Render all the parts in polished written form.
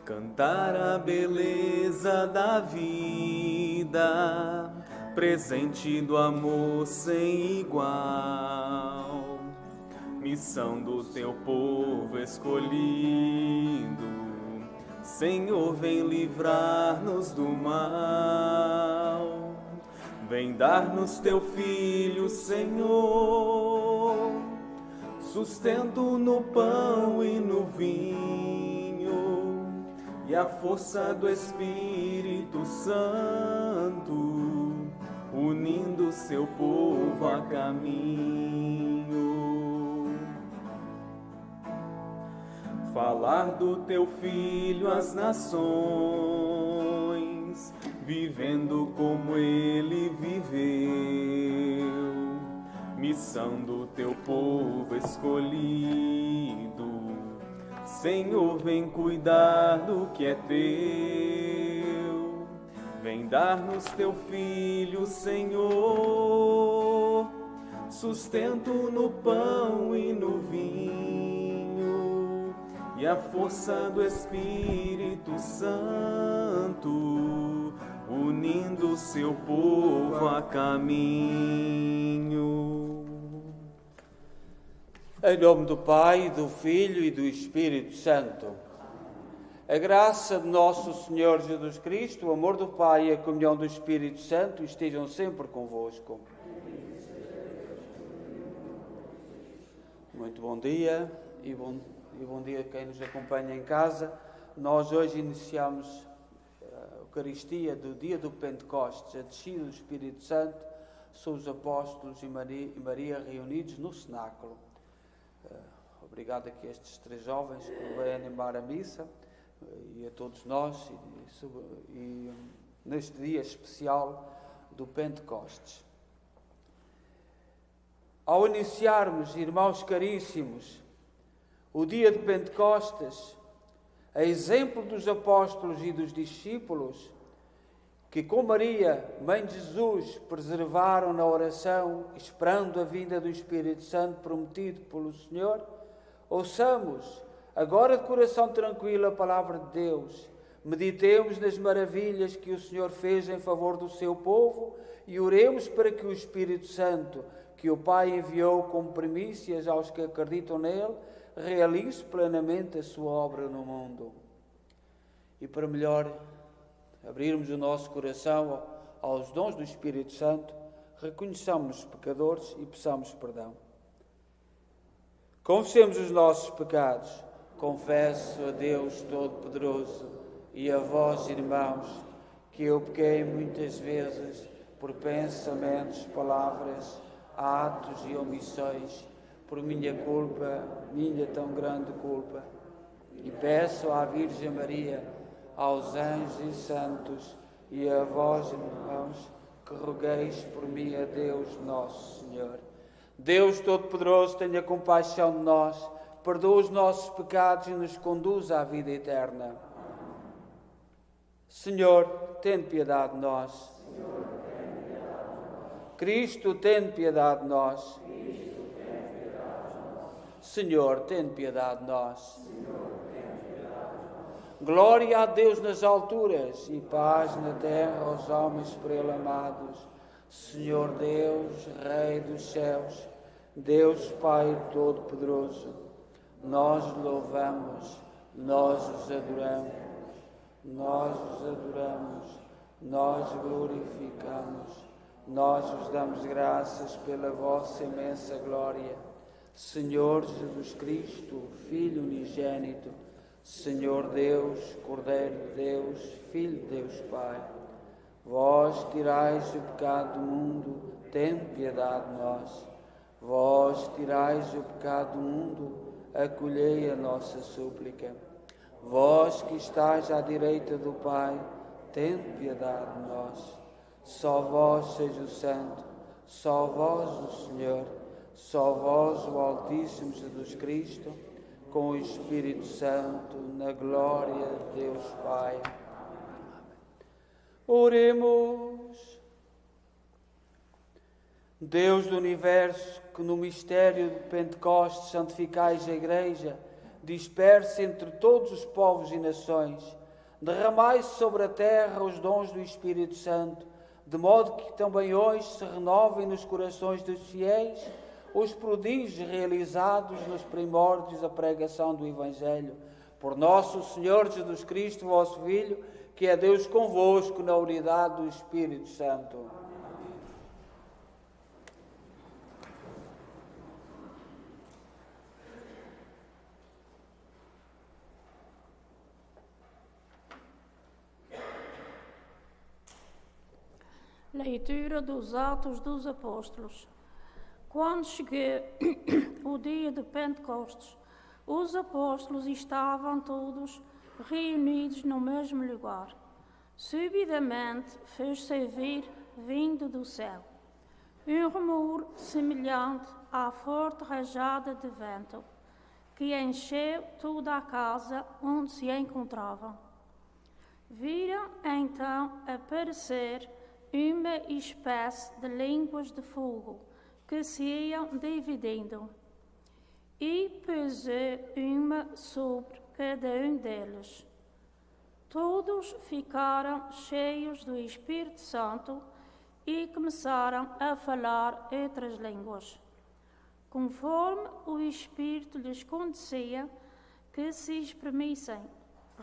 Cantar a beleza da vida, presente do amor sem igual. Missão do teu povo escolhido, Senhor, vem livrar-nos do mal. Vem dar-nos teu Filho, Senhor, sustento no pão e no vinho, e a força do Espírito Santo, unindo seu povo a caminho. Falar do teu Filho às nações, vivendo como ele viveu. Missão do teu povo escolhido, Senhor, vem cuidar do que é teu. Vem dar-nos teu Filho, Senhor, sustento no pão e no vinho, e a força do Espírito Santo, unindo seu povo a caminho. Em nome do Pai, do Filho e do Espírito Santo. A graça de nosso Senhor Jesus Cristo, o amor do Pai e a comunhão do Espírito Santo estejam sempre convosco. Muito bom dia e bom dia a quem nos acompanha em casa. Nós hoje iniciamos a Eucaristia do dia do Pentecostes, a descida do Espírito Santo, são os apóstolos e Maria reunidos no cenáculo. Obrigado aqui a estes três jovens que vêm animar a missa e a todos nós e neste dia especial do Pentecostes. Ao iniciarmos, irmãos caríssimos, o dia de Pentecostes, a exemplo dos apóstolos e dos discípulos, que com Maria, Mãe de Jesus, preservaram na oração, esperando a vinda do Espírito Santo prometido pelo Senhor, ouçamos, agora de coração tranquilo, a palavra de Deus. Meditemos nas maravilhas que o Senhor fez em favor do seu povo e oremos para que o Espírito Santo, que o Pai enviou como primícias aos que acreditam nele, realize plenamente a sua obra no mundo. E para melhor abrirmos o nosso coração aos dons do Espírito Santo, reconheçamos-nos pecadores e peçamos perdão. Confessemos os nossos pecados. Confesso a Deus Todo-Poderoso e a vós, irmãos, que eu pequei muitas vezes por pensamentos, palavras, atos e omissões, por minha culpa, minha tão grande culpa. E peço à Virgem Maria, aos anjos e santos, e a vós, irmãos, que rogueis por mim a Deus nosso Senhor. Deus Todo-Poderoso, tenha compaixão de nós, perdoa os nossos pecados e nos conduza à vida eterna. Senhor, tem piedade de nós. Cristo, tem piedade de nós. Senhor, tem piedade de nós. Glória a Deus nas alturas e paz na terra aos homens por ele amados. Senhor Deus, Rei dos céus, Deus Pai Todo-Poderoso, nós louvamos, nós os adoramos, nós glorificamos, nós vos damos graças pela vossa imensa glória. Senhor Jesus Cristo, Filho unigênito, Senhor Deus, Cordeiro de Deus, Filho de Deus Pai, vós tirais o pecado do mundo, tende piedade de nós. Vós tirais o pecado do mundo, acolhei a nossa súplica. Vós que estáis à direita do Pai, tende piedade de nós. Só vós seja o Santo, só vós o Senhor, só vós o Altíssimo Jesus Cristo, com o Espírito Santo, na glória de Deus Pai. Oremos. Deus do Universo, que no mistério de Pentecostes santificais a Igreja, dispersa entre todos os povos e nações, derramai sobre a terra os dons do Espírito Santo, de modo que também hoje se renovem nos corações dos fiéis os prodígios realizados nos primórdios da pregação do Evangelho. Por nosso Senhor Jesus Cristo, vosso Filho, que é Deus convosco na unidade do Espírito Santo. Leitura dos Atos dos Apóstolos. Quando chegou o dia de Pentecostes, os apóstolos estavam todos reunidos no mesmo lugar. Subitamente fez-se ouvir, vindo do céu, um rumor semelhante à forte rajada de vento, que encheu toda a casa onde se encontravam. Viram então aparecer uma espécie de línguas de fogo que se iam dividindo, e pousou uma sobre cada um deles. Todos ficaram cheios do Espírito Santo e começaram a falar outras línguas, conforme o Espírito lhes concedia que se exprimissem.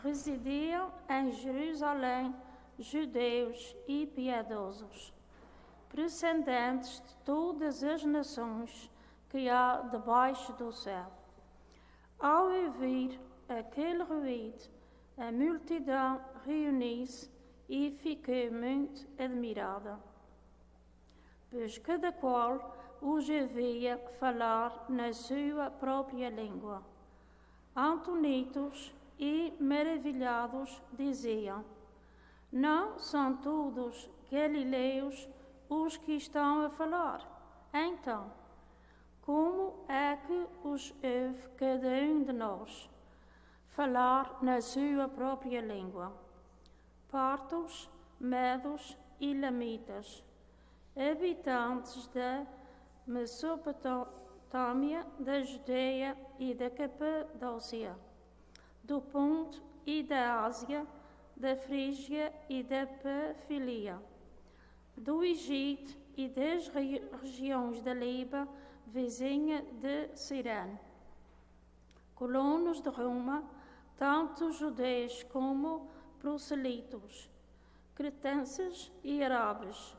Residiam em Jerusalém judeus e piedosos, procedentes de todas as nações que há debaixo do céu. Ao ouvir aquele ruído, a multidão reuniu-se e ficou muito admirada, pois cada qual os ouvia falar na sua própria língua. Atonitos e maravilhados diziam: não são todos galileus os que estão a falar? Então, como é que os ouve cada um de nós falar na sua própria língua? Partos, medos e lamitas, habitantes da Mesopotâmia, da Judeia e da Capadócia, do Ponto e da Ásia, da Frígia e da Pafilia, do Egito e das regiões da Líbia, vizinha de Cirene, colonos de Roma, tanto judeus como proselitos, cretenses e árabes.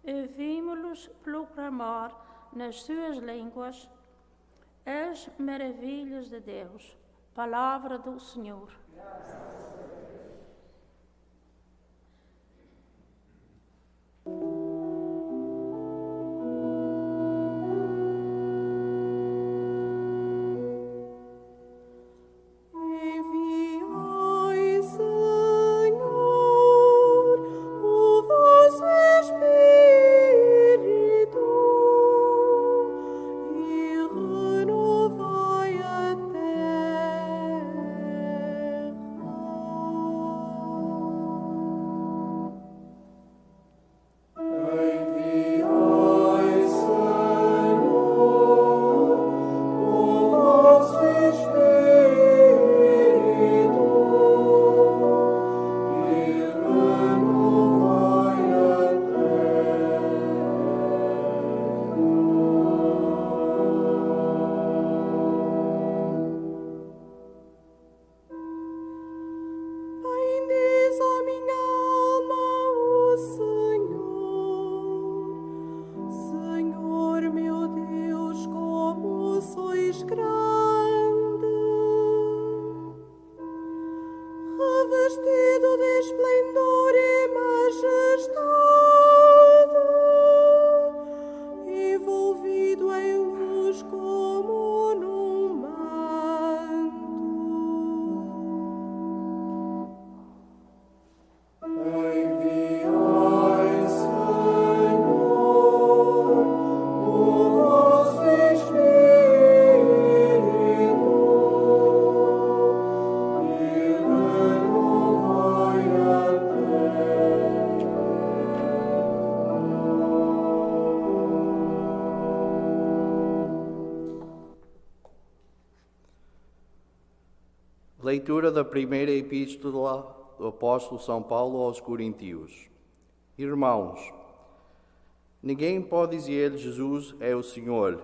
Ouvimos-los proclamar nas suas línguas as maravilhas de Deus. Palavra do Senhor. Leitura da primeira epístola apóstolo São Paulo aos Coríntios. Irmãos, ninguém pode dizer Jesus é o Senhor,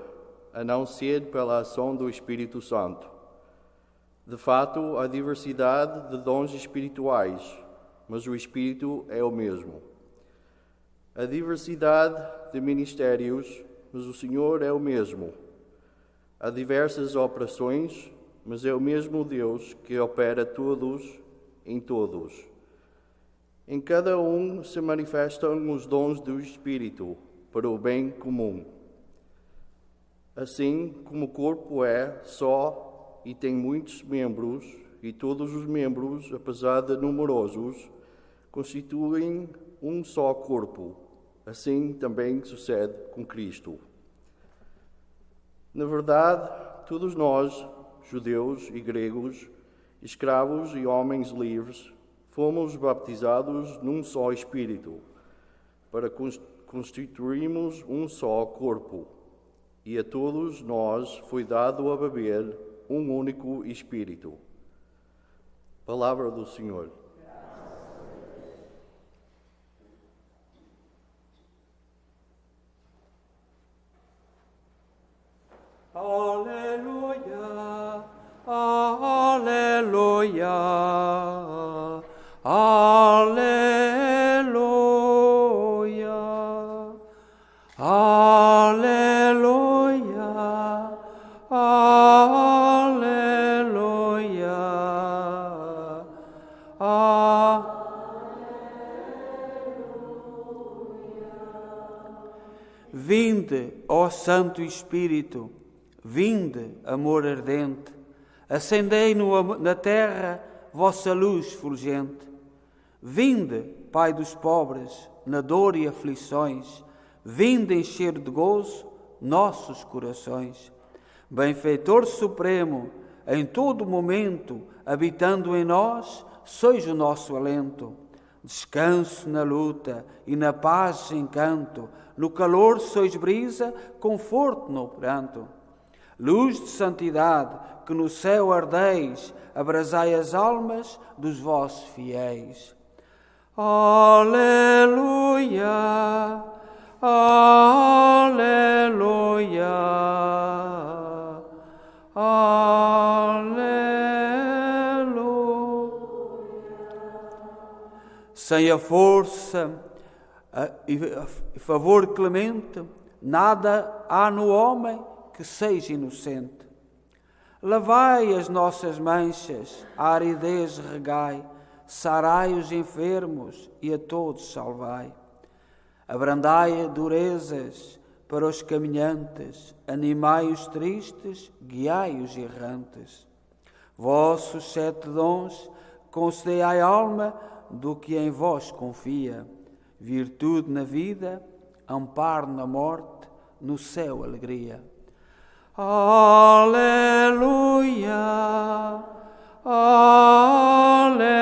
a não ser pela ação do Espírito Santo. De fato, há diversidade de dons espirituais, mas o Espírito é o mesmo. Há diversidade de ministérios, mas o Senhor é o mesmo. Há diversas operações, mas é o mesmo Deus que opera todos em todos. Em cada um se manifestam os dons do Espírito para o bem comum. Assim como o corpo é só e tem muitos membros, e todos os membros, apesar de numerosos, constituem um só corpo. Assim também sucede com Cristo. Na verdade, todos nós, judeus e gregos, escravos e homens livres, fomos baptizados num só Espírito, para constituirmos um só corpo. E a todos nós foi dado a beber um único Espírito. Palavra do Senhor. Aleluia, aleluia, aleluia, aleluia, Vinde, ó Santo Espírito, vinde, amor ardente, acendei na terra vossa luz fulgente. Vinde, Pai dos pobres, na dor e aflições, vinde encher de gozo nossos corações. Benfeitor supremo, em todo momento, habitando em nós, sois o nosso alento. Descanso na luta e na paz encanto, no calor sois brisa, conforto no pranto. Luz de santidade, que no céu ardeis, abrasai as almas dos vossos fiéis. Aleluia, aleluia, aleluia. Sem a força e favor clemente, nada há no homem que seja inocente. Lavai as nossas manchas, a aridez regai, sarai os enfermos e a todos salvai. Abrandai durezas para os caminhantes, animai os tristes, guiai os errantes. Vossos 7 dons concedei à alma do que em vós confia, virtude na vida, amparo na morte, no céu alegria. Aleluia, aleluia,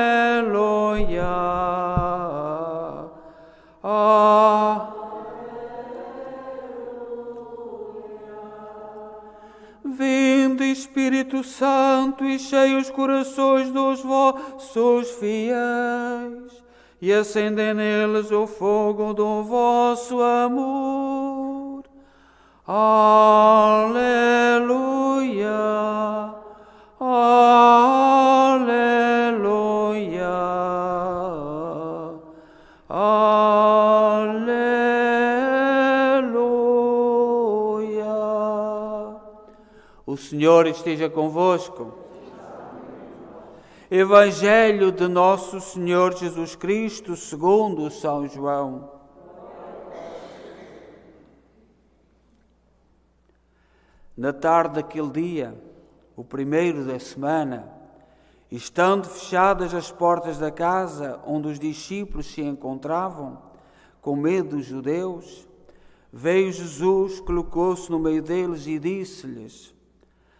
Vinde, Espírito Santo, e cheia os corações dos vossos fiéis, e acendei neles o fogo do vosso amor. Aleluia, aleluia, aleluia. O Senhor esteja convosco. Evangelho de nosso Senhor Jesus Cristo, segundo São João. Na tarde daquele dia, o primeiro da semana, estando fechadas as portas da casa onde os discípulos se encontravam, com medo dos judeus, veio Jesus, colocou-se no meio deles e disse-lhes: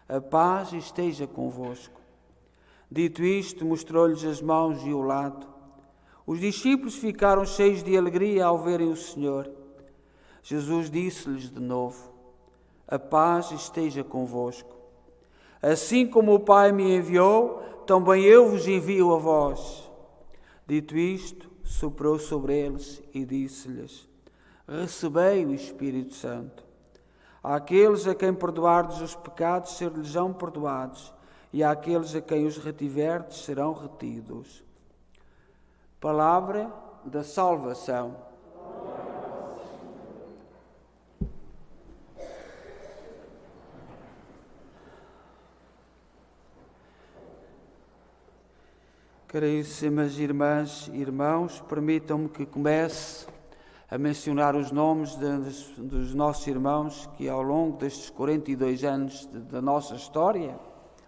a paz esteja convosco. Dito isto, mostrou-lhes as mãos e o lado. Os discípulos ficaram cheios de alegria ao verem o Senhor. Jesus disse-lhes de novo: a paz esteja convosco. Assim como o Pai me enviou, também eu vos envio a vós. Dito isto, soprou sobre eles e disse-lhes: recebei o Espírito Santo. Àqueles a quem perdoardes os pecados, ser-lhes-ão perdoados, e àqueles a quem os retiverdes, serão retidos. Palavra da salvação. Caríssimas irmãs e irmãos, permitam-me que comece a mencionar os nomes dos nossos irmãos que ao longo destes 42 anos da nossa história,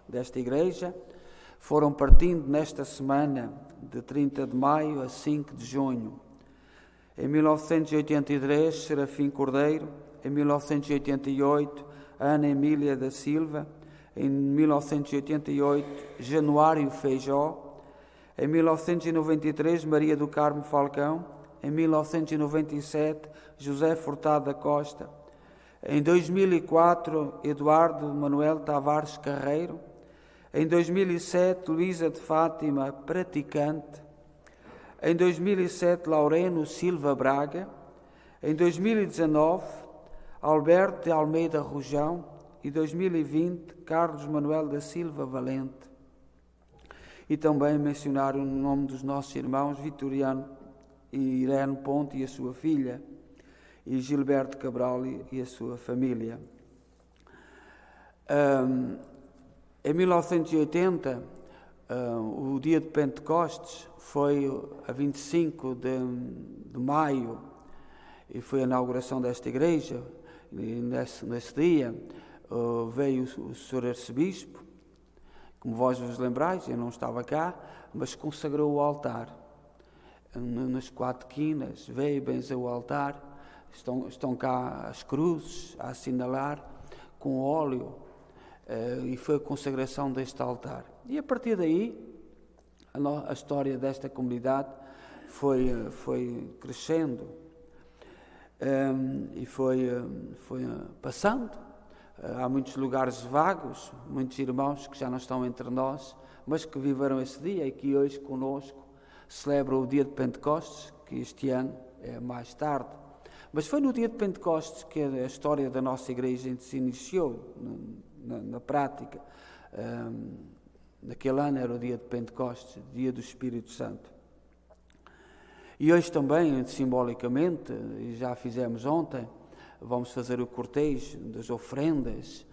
desta Igreja, foram partindo nesta semana de 30 de maio a 5 de junho. Em 1983, Serafim Cordeiro. Em 1988, Ana Emília da Silva. Em 1988, Januário Feijó. Em 1993, Maria do Carmo Falcão. Em 1997, José Furtado da Costa. Em 2004, Eduardo Manuel Tavares Carreiro. Em 2007, Luísa de Fátima Praticante. Em 2007, Laureno Silva Braga. Em 2019, Alberto de Almeida Rojão. E 2020, Carlos Manuel da Silva Valente. E também mencionar o nome dos nossos irmãos Vitoriano e Irene Ponte e a sua filha, e Gilberto Cabral e a sua família. Em 1980, o dia de Pentecostes foi a 25 de maio, e foi a inauguração desta igreja. E nesse dia veio o Sr. Arcebispo, como vós vos lembrais, eu não estava cá, mas consagrou o altar. Nas 4 quinas, veio e benzeu o altar, estão cá as cruzes a assinalar com óleo, e foi a consagração deste altar. E a partir daí, a história desta comunidade foi crescendo, e foi passando. Há muitos lugares vagos, muitos irmãos que já não estão entre nós, mas que viveram esse dia e que hoje conosco celebram o dia de Pentecostes, que este ano é mais tarde. Mas foi no dia de Pentecostes que a história da nossa igreja se iniciou na prática. Naquele ano era o dia de Pentecostes, dia do Espírito Santo. E hoje também, simbolicamente, e já fizemos ontem, vamos fazer o cortejo das ofrendas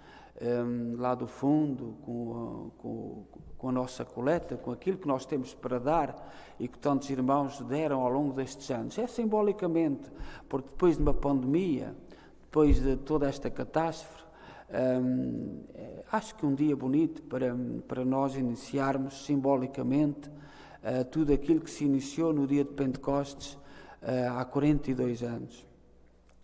lá do fundo, com a nossa coleta, com aquilo que nós temos para dar e que tantos irmãos deram ao longo destes anos. É simbolicamente, porque depois de uma pandemia, depois de toda esta catástrofe, acho que um dia bonito para nós iniciarmos simbolicamente tudo aquilo que se iniciou no dia de Pentecostes há 42 anos.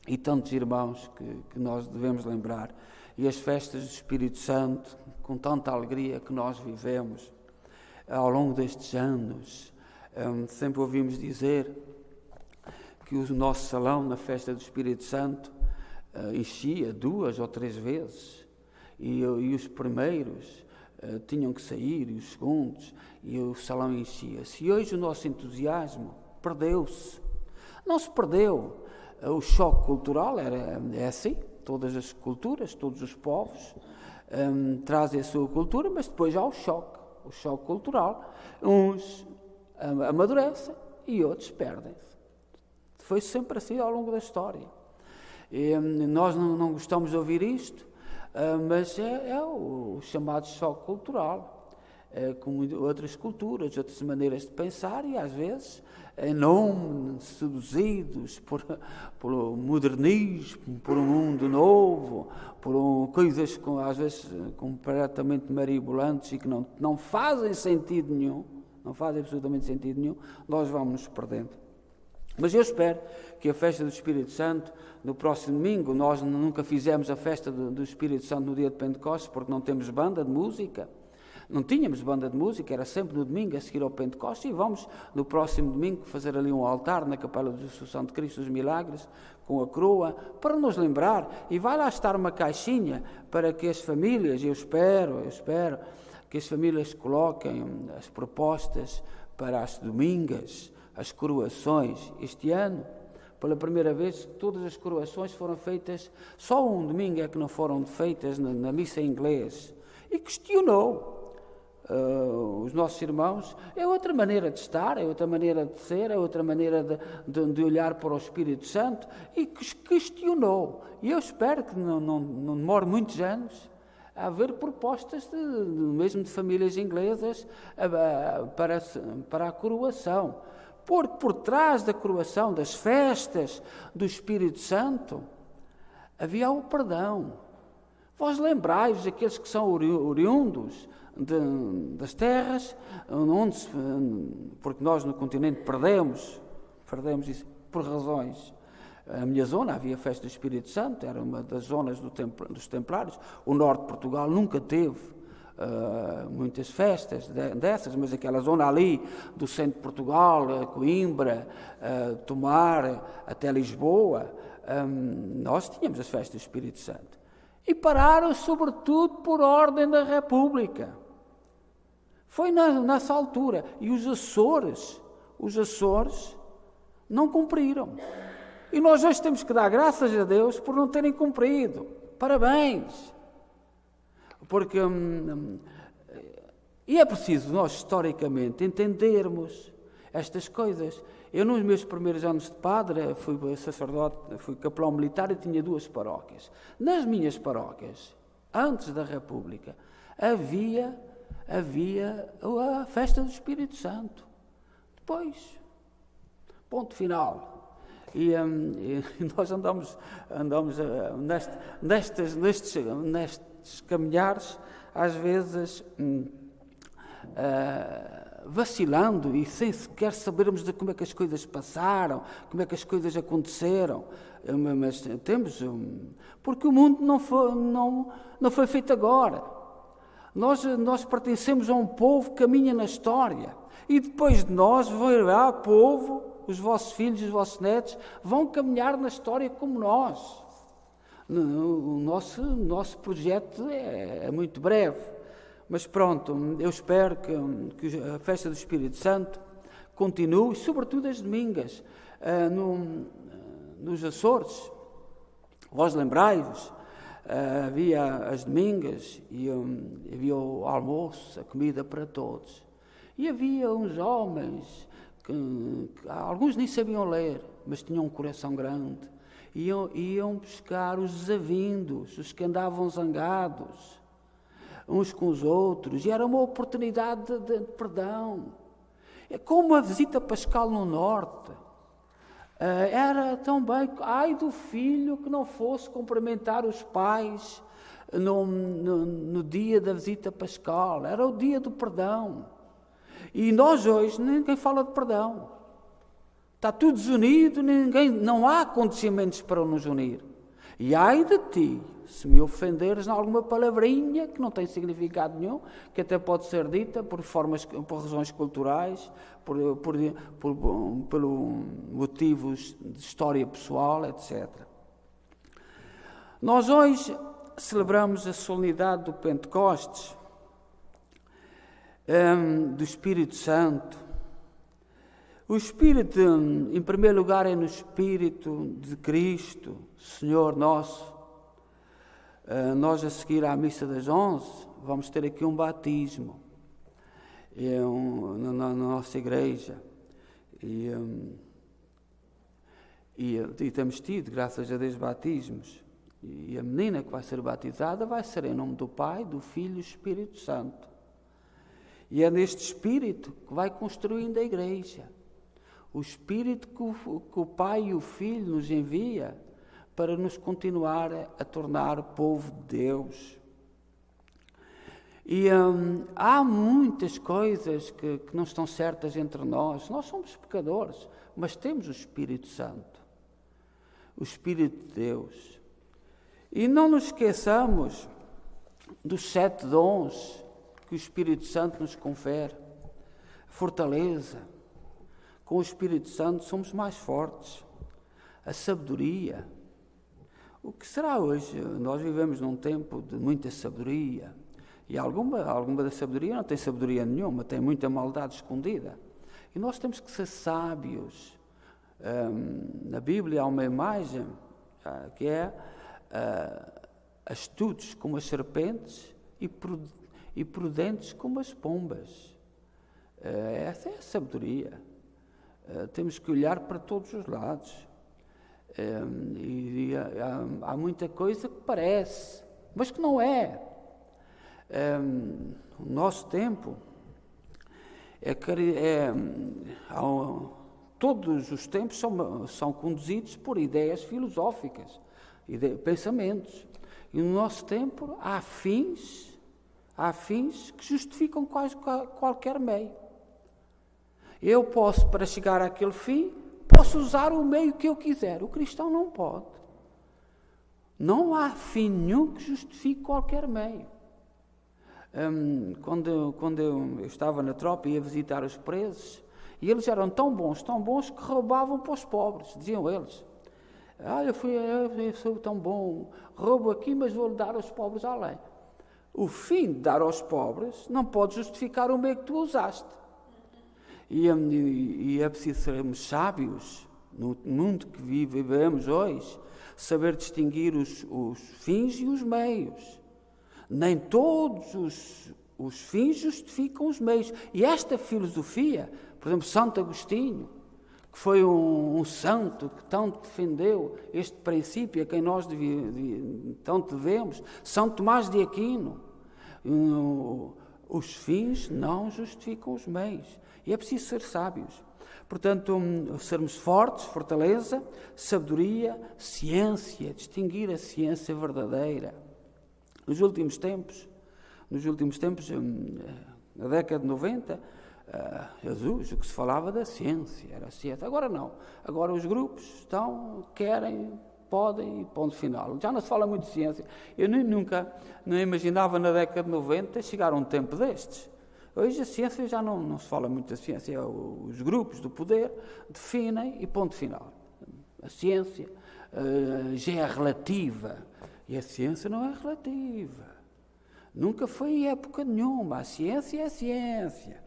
E tantos irmãos que nós devemos lembrar. E as festas do Espírito Santo, com tanta alegria que nós vivemos ao longo destes anos. Sempre ouvimos dizer que o nosso salão na festa do Espírito Santo enchia 2 ou 3 vezes. E os primeiros tinham que sair, e os segundos, e o salão enchia-se. E hoje o nosso entusiasmo perdeu-se. Não se perdeu. O choque cultural é assim, todas as culturas, todos os povos trazem a sua cultura, mas depois há o choque cultural. Uns amadurecem e outros perdem-se. Foi sempre assim ao longo da história. E nós não gostamos de ouvir isto, mas é o chamado choque cultural, como outras culturas, outras maneiras de pensar, e às vezes em nome, seduzidos pelo modernismo, por um mundo novo, coisas às vezes completamente maribolantes e que não fazem sentido nenhum, não fazem absolutamente sentido nenhum, nós vamos nos perdendo. Mas eu espero que a festa do Espírito Santo, no próximo domingo, nós nunca fizemos a festa do Espírito Santo no dia de Pentecostes, porque não temos banda de música. Não tínhamos banda de música, era sempre no domingo a seguir ao Pentecostes, e vamos no próximo domingo fazer ali um altar na Capela da Assunção de Cristo dos Milagres, com a coroa, para nos lembrar, e vai lá estar uma caixinha para que as famílias, eu espero que as famílias coloquem as propostas para as domingas, as coroações. Este ano, pela primeira vez, todas as coroações foram feitas, só um domingo é que não foram feitas na missa em inglês. E questionou os nossos irmãos, é outra maneira de estar, é outra maneira de ser, é outra maneira de olhar para o Espírito Santo, e questionou. E eu espero que não demore muitos anos a haver propostas mesmo de famílias inglesas para a coroação. Porque por trás da coroação, das festas do Espírito Santo, havia o perdão. Vós lembrai-vos, aqueles que são oriundos das terras, porque nós no continente perdemos isso por razões. A minha zona havia festa do Espírito Santo, era uma das zonas dos Templários. O norte de Portugal nunca teve muitas festas dessas, mas aquela zona ali do centro de Portugal, Coimbra, Tomar, até Lisboa, nós tínhamos as festas do Espírito Santo. E pararam sobretudo por ordem da República. Foi nessa altura. E os Açores não cumpriram. E nós hoje temos que dar graças a Deus por não terem cumprido. Parabéns! Porque e é preciso nós, historicamente, entendermos estas coisas. Eu, nos meus primeiros anos de padre, fui sacerdote, fui capelão militar e tinha 2 paróquias. Nas minhas paróquias, antes da República, havia a festa do Espírito Santo. Depois, ponto final. E nós andamos nestes caminhares, às vezes vacilando e sem sequer sabermos de como é que as coisas passaram, como é que as coisas aconteceram. Mas temos... porque o mundo não foi feito agora. Nós pertencemos a um povo que caminha na história. E depois de nós virá povo, os vossos filhos, os vossos netos, vão caminhar na história como nós. O nosso projeto é muito breve. Mas pronto, eu espero que a festa do Espírito Santo continue, sobretudo as domingas. Nos Açores, vós lembrai-vos, havia as domingas e havia o almoço, a comida para todos. E havia uns homens que alguns nem sabiam ler, mas tinham um coração grande. Iam buscar os desavindos, os que andavam zangados, uns com os outros, e era uma oportunidade de perdão. É como a visita pascal no norte. Era também, ai do filho que não fosse cumprimentar os pais no dia da visita pascal. Era o dia do perdão. E nós hoje, ninguém fala de perdão. Está tudo desunido, não há acontecimentos para nos unir. E ai de ti, se me ofenderes em alguma palavrinha que não tem significado nenhum, que até pode ser dita por razões culturais, por motivos de história pessoal, etc. Nós hoje celebramos a solenidade do Pentecostes, do Espírito Santo. O Espírito, em primeiro lugar, é no Espírito de Cristo, Senhor nosso. Nós, a seguir à missa das 11, vamos ter aqui um batismo na nossa igreja. E temos tido, graças a Deus, batismos. E a menina que vai ser batizada vai ser em nome do Pai, do Filho e do Espírito Santo. E é neste Espírito que vai construindo a igreja. O Espírito que o Pai e o Filho nos envia para nos continuar a tornar povo de Deus. E há muitas coisas que não estão certas entre nós. Nós somos pecadores, mas temos o Espírito Santo, o Espírito de Deus. E não nos esqueçamos dos 7 dons que o Espírito Santo nos confere. Fortaleza. Com o Espírito Santo somos mais fortes. A sabedoria. O que será hoje? Nós vivemos num tempo de muita sabedoria. E alguma da sabedoria não tem sabedoria nenhuma, tem muita maldade escondida. E nós temos que ser sábios. Na Bíblia há uma imagem que é astutos como as serpentes e prudentes como as pombas. Essa é a sabedoria. Temos que olhar para todos os lados. Há muita coisa que parece, mas que não é. O nosso tempo todos os tempos são conduzidos por ideias filosóficas, pensamentos. E no nosso tempo há fins que justificam qualquer meio. Eu posso, para chegar àquele fim, posso usar o meio que eu quiser. O cristão não pode. Não há fim nenhum que justifique qualquer meio. Quando eu estava na tropa e ia visitar os presos, e eles eram tão bons que roubavam para os pobres, diziam eles. Eu sou tão bom, roubo aqui, mas vou dar aos pobres além. O fim de dar aos pobres não pode justificar o meio que tu usaste. E é preciso sermos sábios no mundo que vivemos hoje, saber distinguir os fins e os meios. Nem todos os fins justificam os meios. E esta filosofia, por exemplo, Santo Agostinho, que foi um santo que tanto defendeu este princípio a quem nós tanto devemos, São Tomás de Aquino, os fins não justificam os meios. E é preciso ser sábios. Portanto, sermos fortes, fortaleza, sabedoria, ciência, distinguir a ciência verdadeira. Nos últimos tempos, na década de 90, Jesus, o que se falava da ciência, era a ciência. Agora não. Agora os grupos querem, podem e ponto final. Já não se fala muito de ciência. Eu nunca imaginava na década de 90 chegar a um tempo destes. Hoje a ciência já não se fala muito da ciência. Os grupos do poder definem e ponto final. A ciência já é relativa. E a ciência não é relativa. Nunca foi em época nenhuma. A ciência é a ciência.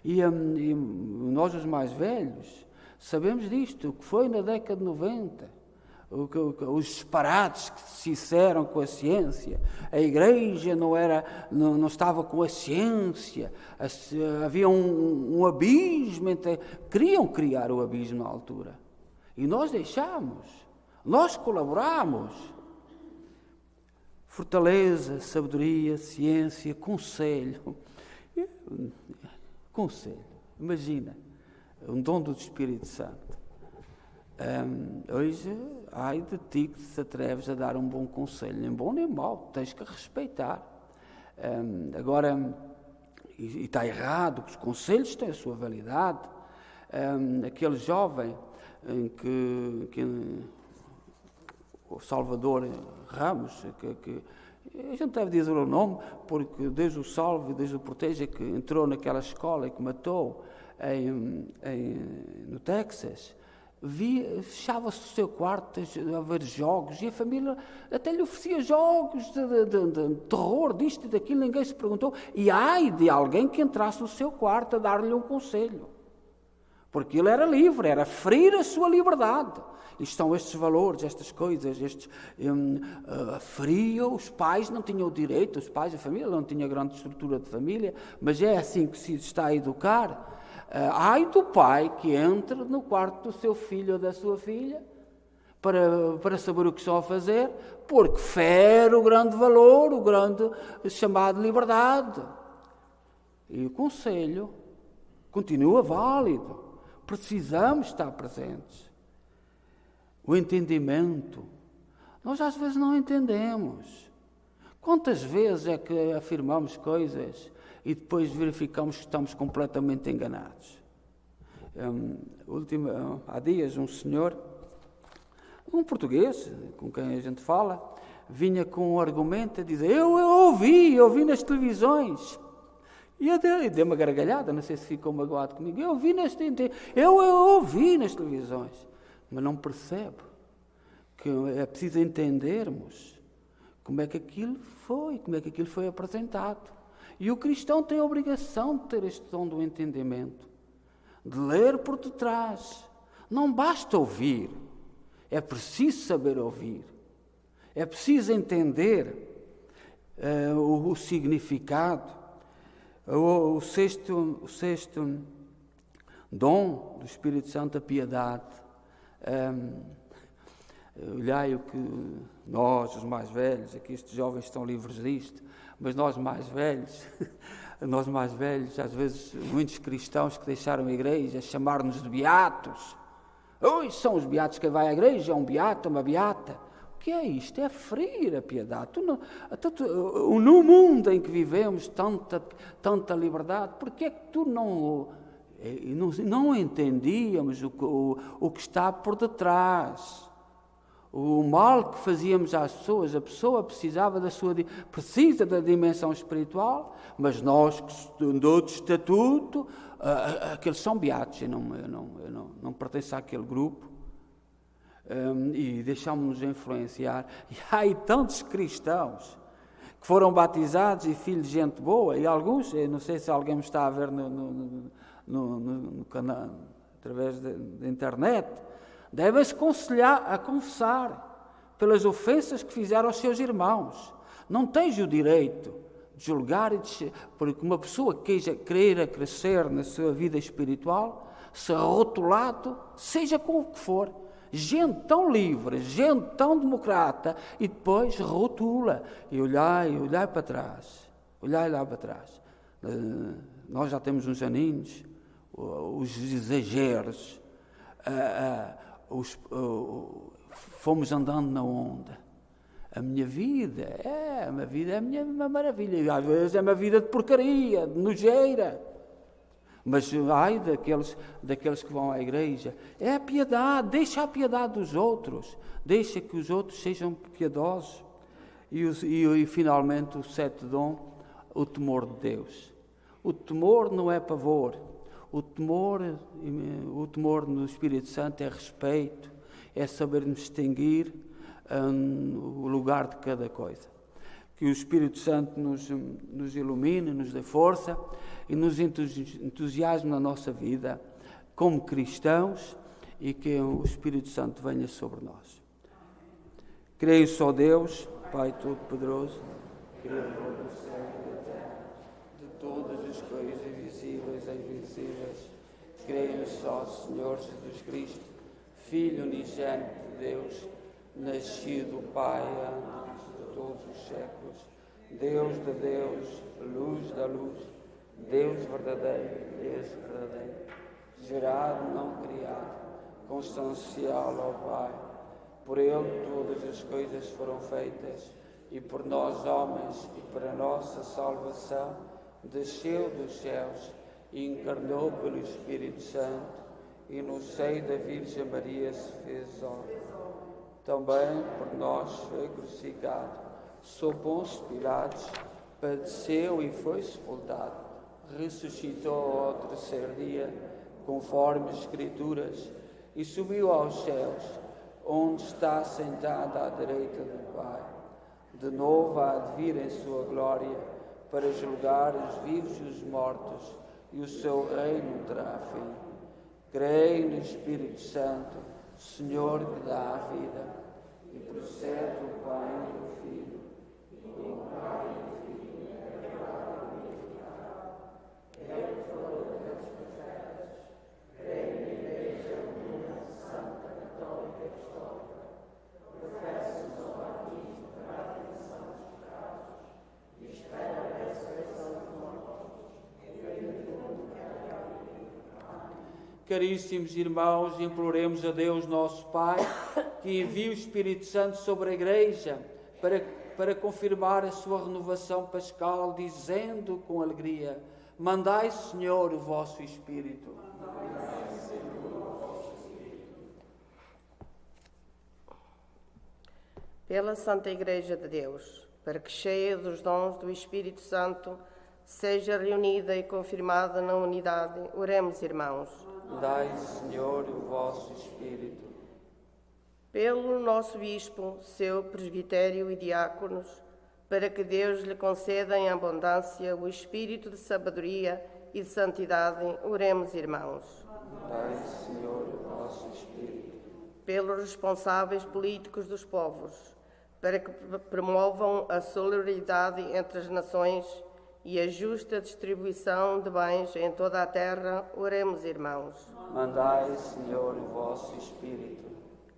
E nós, os mais velhos, sabemos disto, o que foi na década de 90, os disparates que se disseram com a ciência. A Igreja não estava com a ciência, havia um abismo, queriam criar o abismo na altura. E nós deixámos, nós colaborámos. Fortaleza, sabedoria, ciência, conselho. Conselho, imagina, um dom do Espírito Santo. Hoje, ai de ti que te atreves a dar um bom conselho, nem bom nem mau, tens que respeitar. Agora, e está errado, os conselhos têm a sua validade. Aquele jovem em que o Salvador Ramos, que a gente deve dizer o nome, porque Deus o salve e Deus o proteja, que entrou naquela escola e que matou no Texas, fechava-se o seu quarto a ver jogos, e a família até lhe oferecia jogos de terror, disto e daquilo, ninguém se perguntou. E ai de alguém que entrasse no seu quarto a dar-lhe um conselho, porque ele era livre, era ferir a sua liberdade. E estão estes valores, estas coisas, feria, os pais não tinham o direito, os pais, a família não tinha grande estrutura de família, mas é assim que se está a educar. Ai do pai que entra no quarto do seu filho ou da sua filha para saber o que estão a fazer, porque fere o grande valor, o grande chamado liberdade. E o conselho continua válido. Precisamos estar presentes. O entendimento. Nós às vezes não entendemos. Quantas vezes é que afirmamos coisas e depois verificamos que estamos completamente enganados? Há dias um senhor, um português com quem a gente fala, vinha com um argumento a dizer: eu ouvi nas televisões. E eu dei uma gargalhada, não sei se ficou magoado comigo. Eu ouvi nas televisões. Mas não percebe que é preciso entendermos como é que aquilo foi apresentado. E o cristão tem a obrigação de ter este dom do entendimento, de ler por detrás. Não basta ouvir, é preciso saber ouvir, é preciso entender o significado. O sexto dom do Espírito Santo, a piedade. Olhai o que nós, os mais velhos, aqui estes jovens estão livres disto, mas nós mais velhos, às vezes muitos cristãos que deixaram a igreja chamar-nos de beatos. Oi, são os beatos. Quem vai à igreja é um beato, uma beata. O que é isto? É ferir a piedade. No mundo em que vivemos tanta liberdade, porque é que tu não entendíamos o que está por detrás? O mal que fazíamos às pessoas. A pessoa precisa da dimensão espiritual, mas nós que de outro estatuto, aqueles são beatos. Eu não pertenço àquele grupo. E deixámos-nos influenciar. E há aí tantos cristãos que foram batizados e filhos de gente boa, e alguns, eu não sei se alguém me está a ver no canal, através da internet, devem-se a confessar pelas ofensas que fizeram aos seus irmãos. Não tens o direito de julgar, porque uma pessoa que queira crescer na sua vida espiritual, se rotulado, seja com o que for. Gente tão livre, gente tão democrata, e depois rotula. E olhai para trás. Olhai lá para trás. Nós já temos uns aninhos, os exageros, fomos andando na onda. A minha vida é uma maravilha. E às vezes é uma vida de porcaria, de nojeira. Mas ai daqueles que vão à igreja. É a piedade, deixa a piedade dos outros. Deixa que os outros sejam piedosos. E finalmente o sétimo dom, o temor de Deus. O temor não é pavor. O temor no Espírito Santo é respeito, é saber distinguir o lugar de cada coisa. Que o Espírito Santo nos ilumine, nos dê força e nos entusiasme na nossa vida como cristãos, e que o Espírito Santo venha sobre nós. Creio só Deus, Pai Todo-Poderoso, Criador do céu e da terra, de todas as coisas visíveis e invisíveis. Creio só, Senhor Jesus Cristo, Filho unigênito de Deus, nascido do Pai antes de todos os séculos, Deus de Deus, luz da luz, Deus verdadeiro, Deus verdadeiro, gerado, não criado, constancial ao Pai. Por Ele todas as coisas foram feitas, e por nós homens, e para nossa salvação, desceu dos céus e encarnou pelo Espírito Santo, e no seio da Virgem Maria se fez homem. Também por nós foi crucificado, sob Pôncio Pilatos, padeceu e foi sepultado, ressuscitou ao terceiro dia, conforme as Escrituras, e subiu aos céus, onde está sentado à direita do Pai. De novo há de vir em sua glória, para julgar os vivos e os mortos, e o seu reino terá fim. Creio no Espírito Santo, Senhor que dá a vida, e procede do Pai e do Filho, e do Pai e do Filho, é verdade unificada. Ele que falou pelos profetas, creio na Igreja Unida, Santa, Católica e Apostólica, professo o batismo para a remissão dos pecados, e espera a ressurreição dos mortos, e a vida do mundo que há de vir. Caríssimos irmãos, imploremos a Deus, nosso Pai, que envie o Espírito Santo sobre a Igreja para confirmar a sua renovação pascal, dizendo com alegria: mandai, Senhor, o vosso Espírito. Pela Santa Igreja de Deus, para que, cheia dos dons do Espírito Santo, seja reunida e confirmada na unidade, oremos, irmãos. Dai, Senhor, o vosso Espírito. Pelo nosso Bispo, seu presbitério e diáconos, para que Deus lhe conceda em abundância o espírito de sabedoria e de santidade, oremos, irmãos. Dai, Senhor, o vosso Espírito. Pelos responsáveis políticos dos povos, para que promovam a solidariedade entre as nações e a justa distribuição de bens em toda a terra, oremos, irmãos. Mandai, Senhor, o vosso Espírito.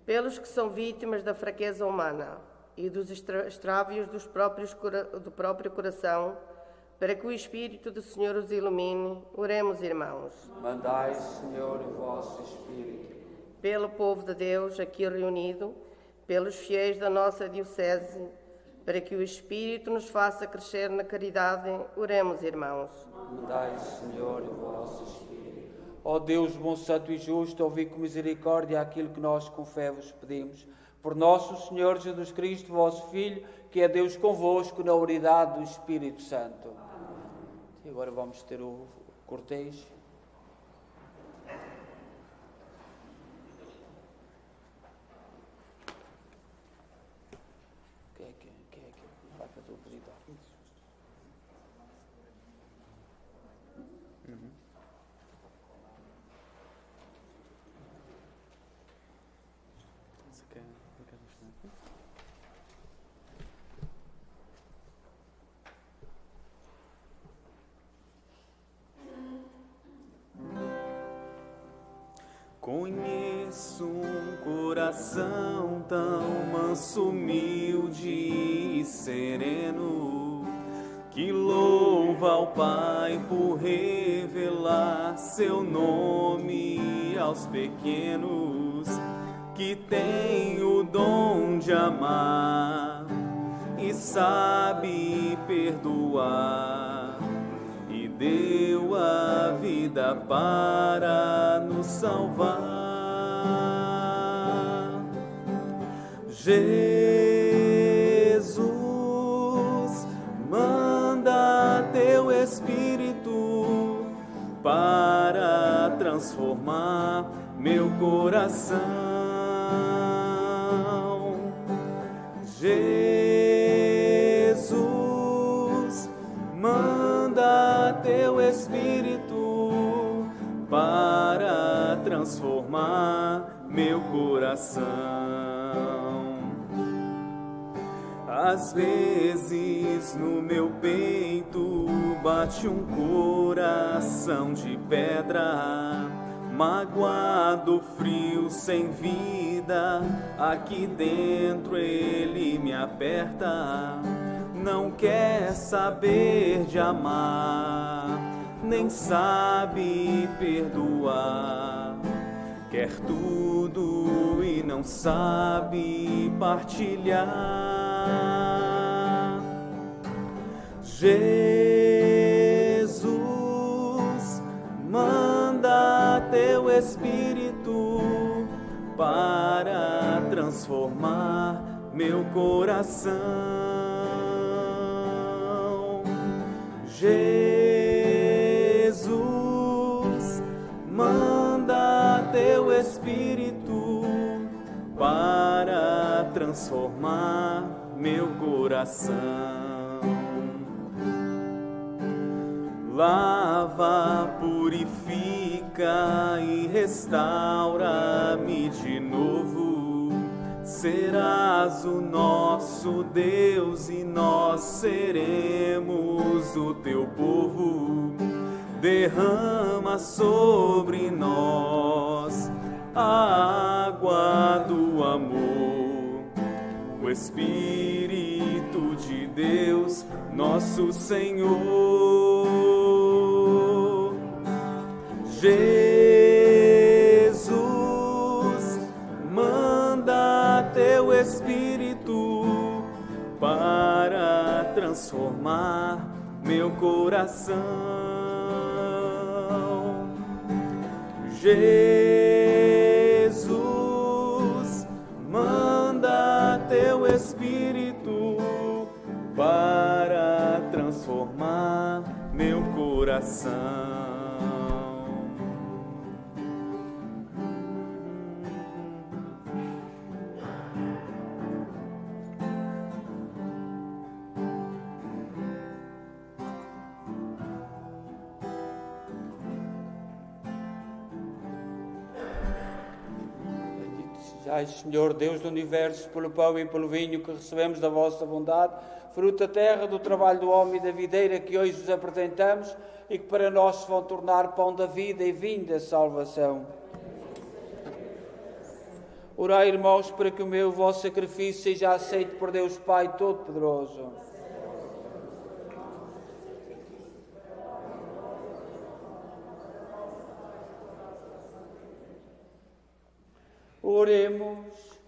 Pelos que são vítimas da fraqueza humana e dos extrávios do próprio coração, para que o Espírito do Senhor os ilumine, oremos, irmãos. Mandai, Senhor, o vosso Espírito. Pelo povo de Deus aqui reunido, pelos fiéis da nossa Diocese, para que o Espírito nos faça crescer na caridade, oremos, irmãos. Mandai, Senhor, o vosso Espírito. Ó Deus bom, santo e justo, ouvi com misericórdia aquilo que nós com fé vos pedimos. Por nosso Senhor Jesus Cristo, vosso Filho, que é Deus convosco na unidade do Espírito Santo. E agora vamos ter o cortejo. Quem é que vai fazer o pedido? Conheço um coração tão manso, humilde e sereno, que louva ao Pai por revelar seu nome aos pequenos, que tem o dom de amar e sabe perdoar, e deu a vida para nos salvar. Jesus, manda teu Espírito para transformar meu coração. Jesus, manda teu Espírito para transformar meu coração. Às vezes no meu peito bate um coração de pedra, magoado, frio, sem vida. Aqui dentro ele me aperta, não quer saber de amar, nem sabe perdoar. Quer tudo e não sabe partilhar. Jesus, manda teu Espírito para transformar meu coração. Jesus, manda teu Espírito para transformar meu coração. Lava, purifica e restaura-me de novo. Serás o nosso Deus e nós seremos o teu povo. Derrama sobre nós a água do amor, o Espírito de Deus, nosso Senhor. Jesus, manda teu Espírito para transformar meu coração. Jesus, manda teu Espírito para transformar meu coração. Dai, Senhor Deus do Universo, pelo pão e pelo vinho que recebemos da vossa bondade, fruto da terra, do trabalho do homem e da videira que hoje vos apresentamos e que para nós se vão tornar pão da vida e vinho da salvação. Orai, irmãos, para que o vosso sacrifício seja aceito por Deus Pai Todo-Poderoso. Oremos.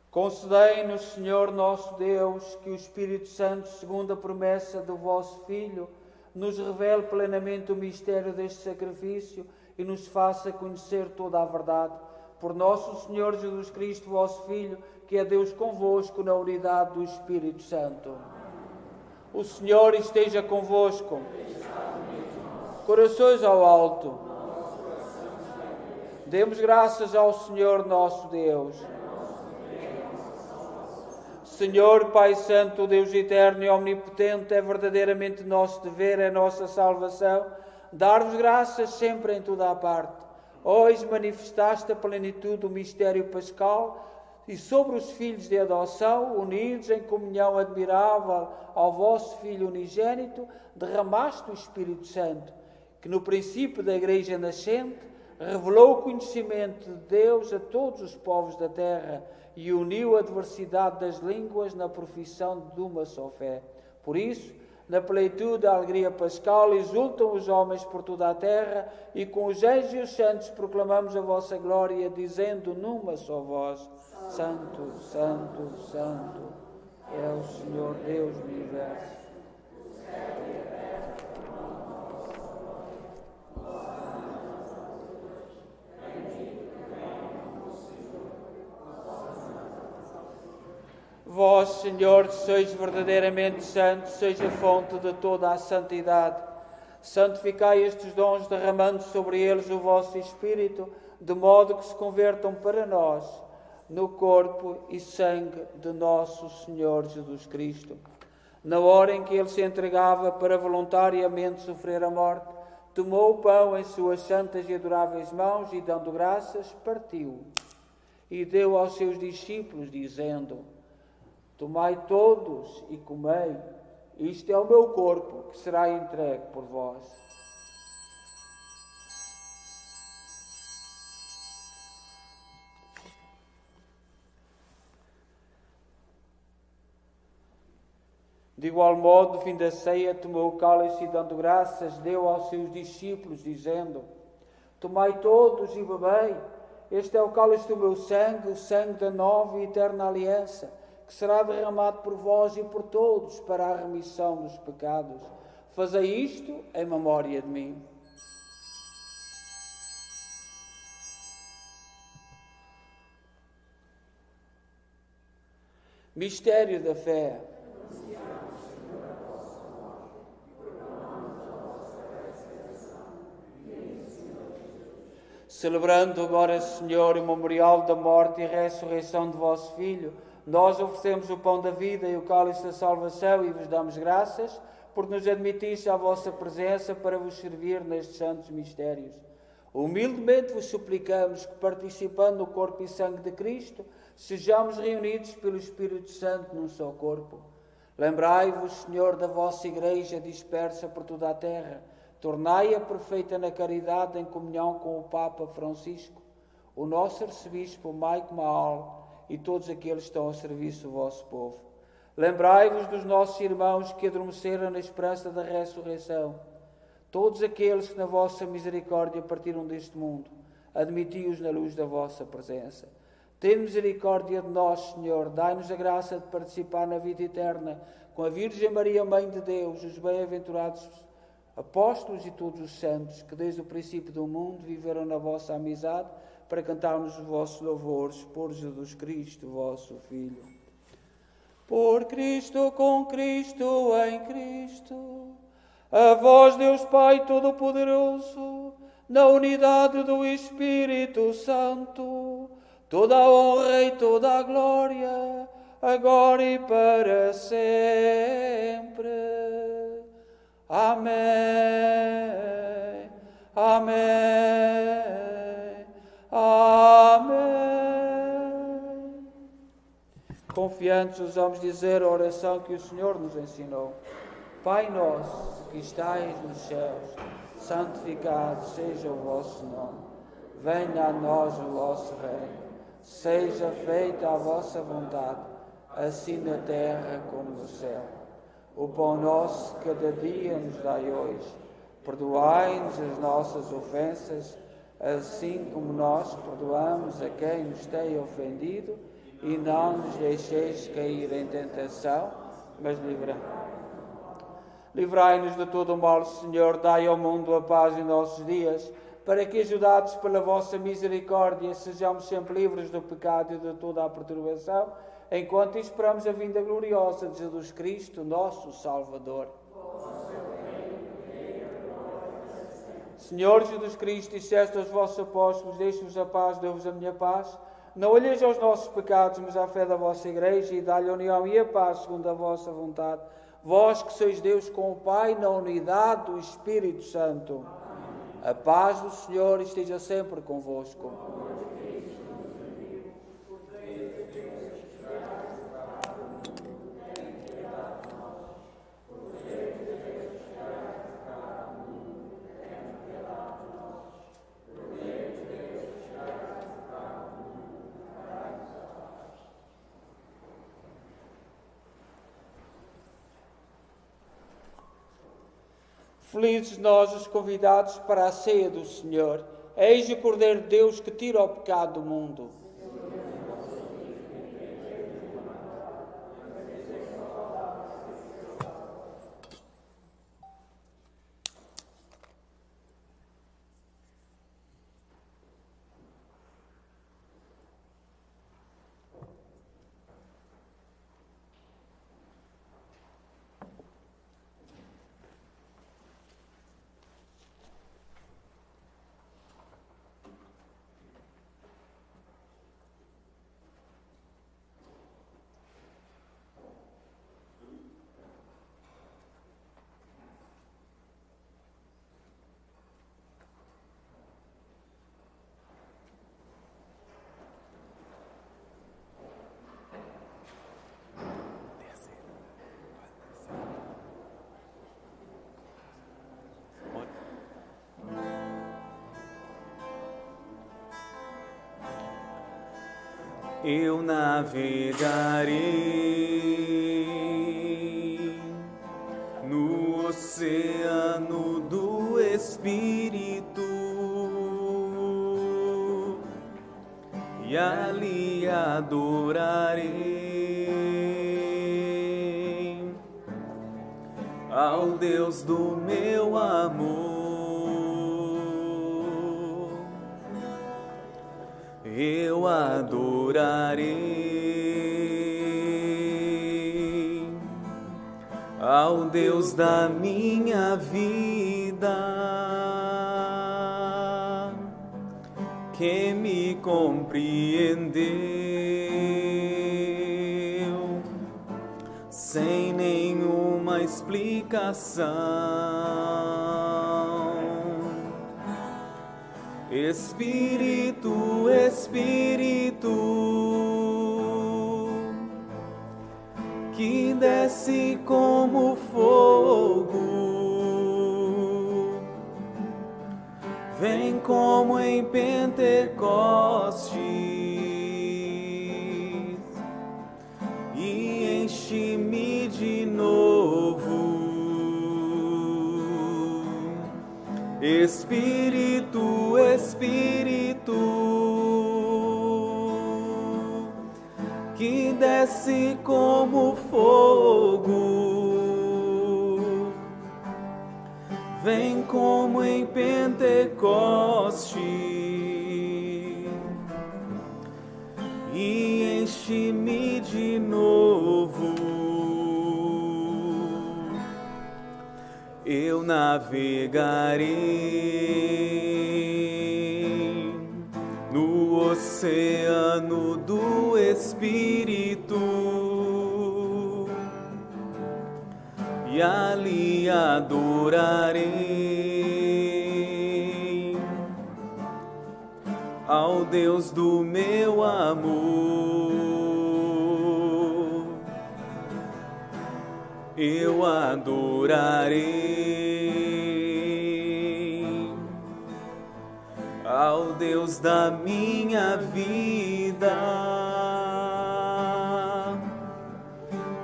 Concedei-nos, Senhor nosso Deus, que o Espírito Santo, segundo a promessa do vosso Filho, nos revele plenamente o mistério deste sacrifício e nos faça conhecer toda a verdade. Por nosso Senhor Jesus Cristo, vosso Filho, que é Deus convosco na unidade do Espírito Santo. O Senhor esteja convosco. Corações ao alto. Demos graças ao Senhor nosso Deus. Senhor, Pai Santo, Deus eterno e omnipotente, é verdadeiramente nosso dever, é nossa salvação, dar-vos graças sempre em toda a parte. Hoje manifestaste a plenitude do mistério pascal e sobre os filhos de adoção, unidos em comunhão admirável ao vosso Filho unigênito, derramaste o Espírito Santo, que no princípio da Igreja nascente revelou o conhecimento de Deus a todos os povos da terra e uniu a diversidade das línguas na profissão de uma só fé. Por isso, na plenitude da alegria pascal, exultam os homens por toda a terra e com os anjos e os santos proclamamos a vossa glória, dizendo numa só voz: Santo, Santo, Santo, é o Senhor Deus do universo. Vós, Senhor, sois verdadeiramente santos, sois a fonte de toda a santidade. Santificai estes dons, derramando sobre eles o vosso Espírito, de modo que se convertam para nós no corpo e sangue de nosso Senhor Jesus Cristo. Na hora em que ele se entregava para voluntariamente sofrer a morte, tomou o pão em suas santas e adoráveis mãos e, dando graças, partiu e deu aos seus discípulos, dizendo: Tomai todos e comei, isto é o meu corpo, que será entregue por vós. De igual modo, no fim da ceia, tomou o cálice e, dando graças, deu aos seus discípulos, dizendo: Tomai todos e bebei, este é o cálice do meu sangue, o sangue da nova e eterna aliança, que será derramado por vós e por todos para a remissão dos pecados. Fazei isto em memória de mim. Mistério da fé. Celebrando agora, Senhor, o memorial da morte e ressurreição de vosso Filho, nós oferecemos o pão da vida e o cálice da salvação e vos damos graças por nos admitir à vossa presença para vos servir nestes santos mistérios. Humildemente vos suplicamos que, participando no corpo e sangue de Cristo, sejamos reunidos pelo Espírito Santo num só corpo. Lembrai-vos, Senhor, da vossa Igreja dispersa por toda a terra. Tornai-a perfeita na caridade em comunhão com o Papa Francisco, o nosso arcebispo Maico Maal, e todos aqueles que estão ao serviço do vosso povo. Lembrai-vos dos nossos irmãos que adormeceram na esperança da ressurreição. Todos aqueles que na vossa misericórdia partiram deste mundo, admiti-os na luz da vossa presença. Tem misericórdia de nós, Senhor, dai-nos a graça de participar na vida eterna com a Virgem Maria, Mãe de Deus, os bem-aventurados apóstolos e todos os santos que desde o princípio do mundo viveram na vossa amizade, para cantarmos os vossos louvores por Jesus Cristo, vosso Filho. Por Cristo, com Cristo, em Cristo, a vós, Deus Pai Todo-Poderoso, na unidade do Espírito Santo, toda a honra e toda a glória, agora e para sempre. Amém. Amém. Amém. Confiantes, ousamos dizer a oração que o Senhor nos ensinou. Pai nosso, que estais nos céus, santificado seja o vosso nome. Venha a nós o vosso reino. Seja feita a vossa vontade, assim na terra como no céu. O pão nosso de cada dia nos dai hoje. Perdoai-nos as nossas ofensas, assim como nós perdoamos a quem nos tem ofendido, e não nos deixeis cair em tentação, mas livrai-nos de todo o mal, Senhor. Dai ao mundo a paz em nossos dias, para que, ajudados pela vossa misericórdia, sejamos sempre livres do pecado e de toda a perturbação, enquanto esperamos a vinda gloriosa de Jesus Cristo, nosso Salvador. Senhor Jesus Cristo, disseste aos vossos apóstolos: deixo-vos a paz, dou-vos a minha paz. Não olheis aos nossos pecados, mas à fé da vossa Igreja, e dá-lhe a união e a paz segundo a vossa vontade. Vós que sois Deus com o Pai, na unidade do Espírito Santo. A paz do Senhor esteja sempre convosco. Felizes nós, os convidados para a ceia do Senhor. Eis o Cordeiro de Deus que tira o pecado do mundo. Eu navegarei no oceano do Espírito e ali adorarei ao Deus do meu amor. Eu adorarei ao Deus da minha vida, que me compreendeu sem nenhuma explicação. Espírito, Espírito, que desce como fogo, vem como em Pentecostes e enche-me de novo. Espírito, Espírito, que desce como fogo, vem como em Pentecostes e enche-me de novo. Eu navegarei no oceano do Espírito e ali adorarei ao Deus do meu amor. eu adorarei ao Deus da minha vida,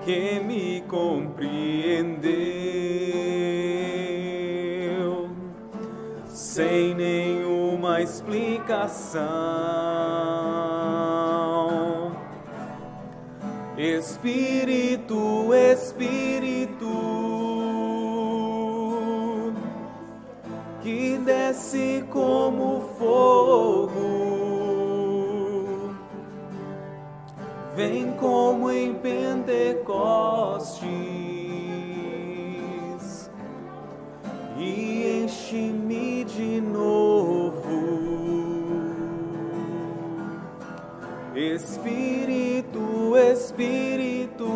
que me compreendeu sem nenhuma explicação. Espírito, Espírito, que desce como fogo, vem como em Pentecostes e enche-me de novo. Espírito, Espírito,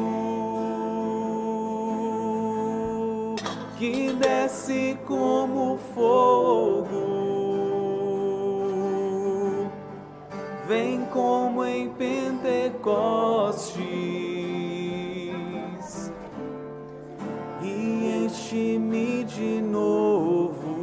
que desce como fogo, vem como em Pentecostes e enche-me de novo.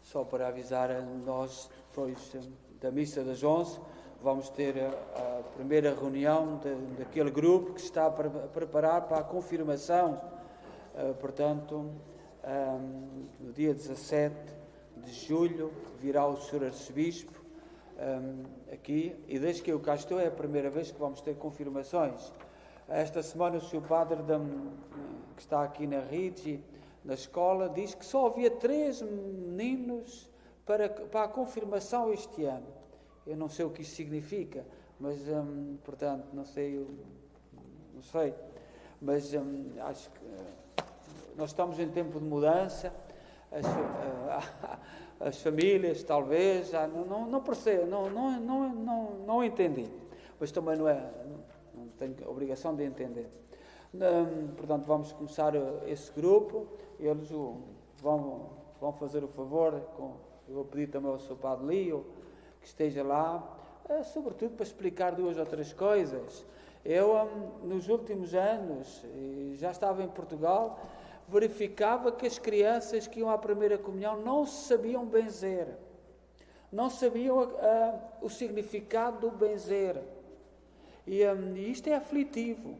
Só para avisar, nós depois da missa das 11 vamos ter a primeira reunião daquele grupo que se está a preparar para a confirmação. Portanto, no dia 17 de julho virá o Sr. Arcebispo aqui, e desde que eu cá estou é a primeira vez que vamos ter confirmações. Esta semana o Sr. Padre que está aqui na Rigi, na escola, diz que só havia 3 meninos para a confirmação este ano. Eu não sei o que isso significa, mas, portanto, não sei, mas acho que nós estamos em tempo de mudança, as famílias, talvez, já não percebo, não entendi, mas também não tenho obrigação de entender. Portanto, vamos começar esse grupo. Eles vão fazer o favor, eu vou pedir também ao Sr. Padre Lio que esteja lá, sobretudo para explicar 2 ou 3 coisas. Eu, nos últimos anos, já estava em Portugal, verificava que as crianças que iam à primeira comunhão não se sabiam benzer, não sabiam o significado do benzer, e isto é aflitivo.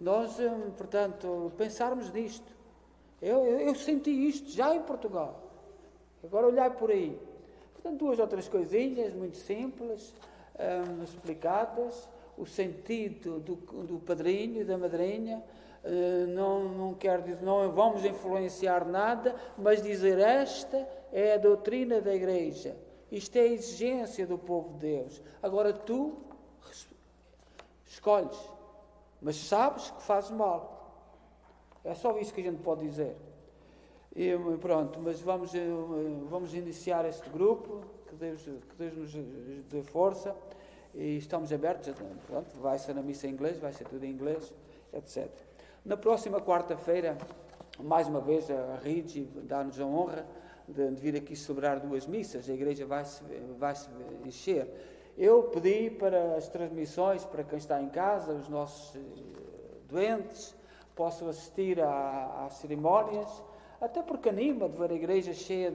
Nós, portanto, pensarmos nisto. Eu senti isto já em Portugal. Agora olhai por aí. Portanto, 2 ou 3 coisinhas muito simples, explicadas. O sentido do padrinho e da madrinha. Não quero dizer, não vamos influenciar nada, mas dizer esta é a doutrina da Igreja. Isto é a exigência do povo de Deus. Agora tu escolhes, mas sabes que fazes mal. É só isso que a gente pode dizer. E pronto, mas vamos iniciar este grupo, que Deus nos dê força, e estamos abertos. Pronto, vai ser na missa em inglês, vai ser tudo em inglês, etc. Na próxima quarta-feira, mais uma vez, a Rigi dá-nos a honra de vir aqui celebrar 2 missas. A igreja vai se encher. Eu pedi para as transmissões, para quem está em casa, os nossos doentes, possam assistir às cerimónias, até porque anima de ver a igreja cheia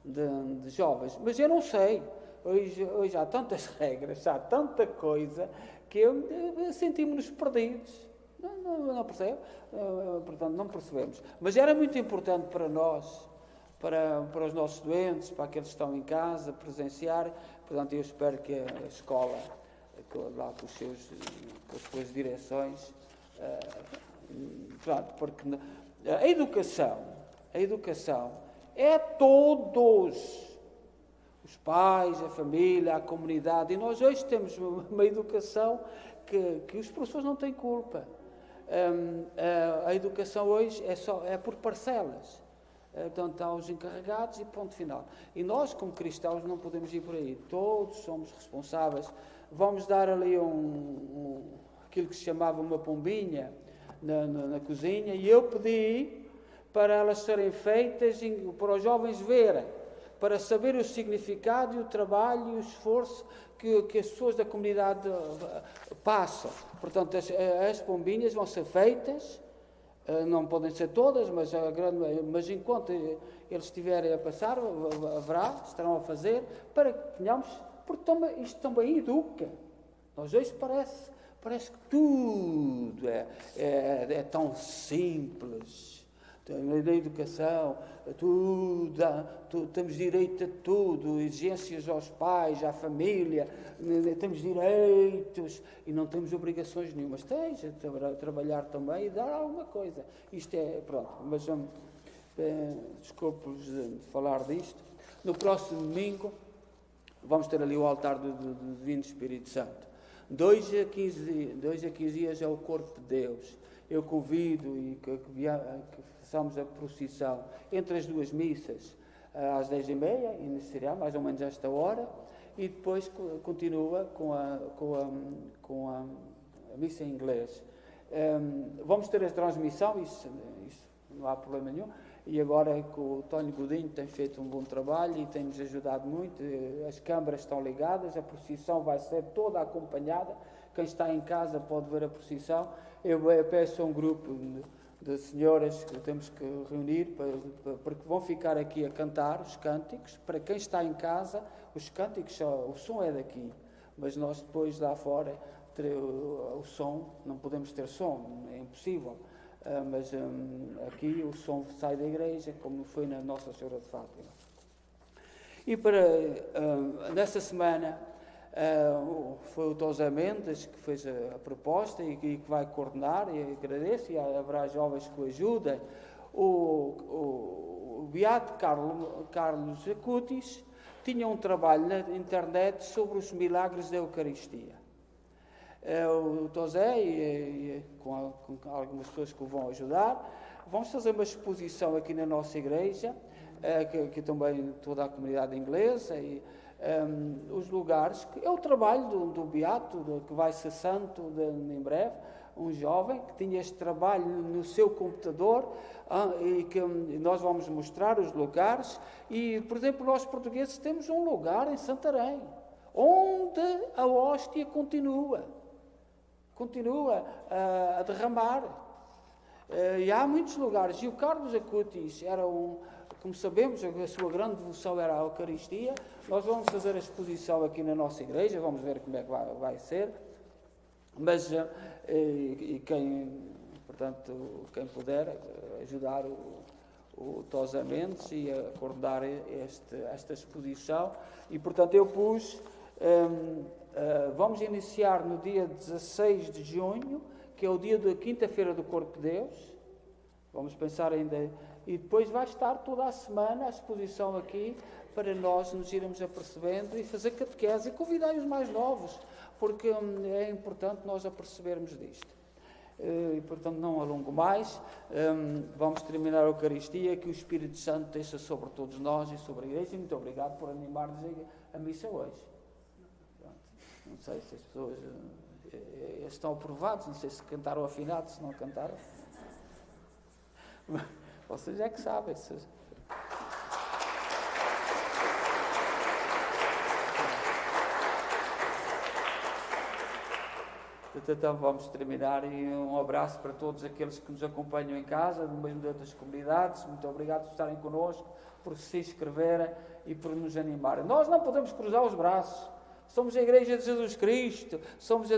de jovens. Mas eu não sei, hoje há tantas regras, há tanta coisa, porque sentimos-nos perdidos. Não percebe? Portanto, não percebemos. Mas era muito importante para nós, para os nossos doentes, para aqueles que estão em casa, presenciar. Portanto, eu espero que a escola, lá com as suas direções, porque a educação é todos. Os pais, a família, a comunidade. E nós hoje temos uma educação que os professores não têm culpa. A educação hoje é por parcelas. Portanto, há os encarregados e ponto final. E nós, como cristãos, não podemos ir por aí. Todos somos responsáveis. Vamos dar ali aquilo que se chamava uma pombinha na cozinha, e eu pedi para elas serem feitas, para os jovens verem, para saber o significado e o trabalho e o esforço que as pessoas da comunidade passam. Portanto, as pombinhas vão ser feitas, não podem ser todas, mas enquanto eles estiverem a passar, estarão a fazer, para que tenhamos, porque isto também educa. Nós hoje parece que tudo é tão simples. Na educação, temos direito a tudo, exigências aos pais, à família, temos direitos e não temos obrigações nenhumas. Tens a trabalhar também e dar alguma coisa. Isto pronto, mas desculpe-vos de falar disto. No próximo domingo vamos ter ali o altar do Divino Espírito Santo. 2 a 15 dias é o corpo de Deus. Eu convido e que façamos a procissão entre as duas missas, às 10h30, iniciará mais ou menos esta hora, e depois continua com a missa em inglês. Vamos ter a transmissão, isso não há problema nenhum, e agora que o Tónio Godinho tem feito um bom trabalho e tem-nos ajudado muito, as câmaras estão ligadas, a procissão vai ser toda acompanhada, quem está em casa pode ver a procissão. Eu peço a um grupo de senhoras que temos que reunir, porque vão ficar aqui a cantar os cânticos. Para quem está em casa, os cânticos, o som é daqui, mas nós depois lá fora, o som, não podemos ter som, é impossível. Mas aqui o som sai da igreja, como foi na Nossa Senhora de Fátima. E nessa semana foi o José Mendes que fez a proposta e que vai coordenar, e agradeço, e haverá jovens que o ajudem. O Beato Carlos Acutis tinha um trabalho na internet sobre os milagres da Eucaristia. O José e com algumas pessoas que o vão ajudar, vamos fazer uma exposição aqui na nossa igreja, que também toda a comunidade inglesa, e os lugares, que é o trabalho do Beato, que vai ser santo em breve, um jovem que tinha este trabalho no seu computador, e que nós vamos mostrar os lugares. E, por exemplo, nós portugueses temos um lugar em Santarém, onde a hóstia continua a derramar. E há muitos lugares. E o Carlos Acutis era como sabemos, a sua grande devoção era a Eucaristia. Nós vamos fazer a exposição aqui na nossa igreja, vamos ver como é que vai ser. Mas, quem puder ajudar o Tosa Mendes e a coordenar esta exposição. E, portanto, eu pus... vamos iniciar no dia 16 de junho, que é o dia da quinta-feira do Corpo de Deus. Vamos pensar ainda... E depois vai estar toda a semana a exposição aqui, para nós nos irmos apercebendo e fazer catequese e convidar os mais novos, porque é importante nós apercebermos disto. E, portanto, não alongo mais. Vamos terminar a Eucaristia, que o Espírito Santo desça sobre todos nós e sobre a Igreja. E muito obrigado por animar-nos a missa hoje. Não sei se as pessoas estão aprovados, não sei se cantaram afinados, se não cantaram. Vocês é que sabem. Então vamos terminar, e um abraço para todos aqueles que nos acompanham em casa, no meio de outras comunidades. Muito obrigado por estarem connosco, por se inscreverem e por nos animarem. Nós não podemos cruzar os braços. Somos a Igreja de Jesus Cristo, somos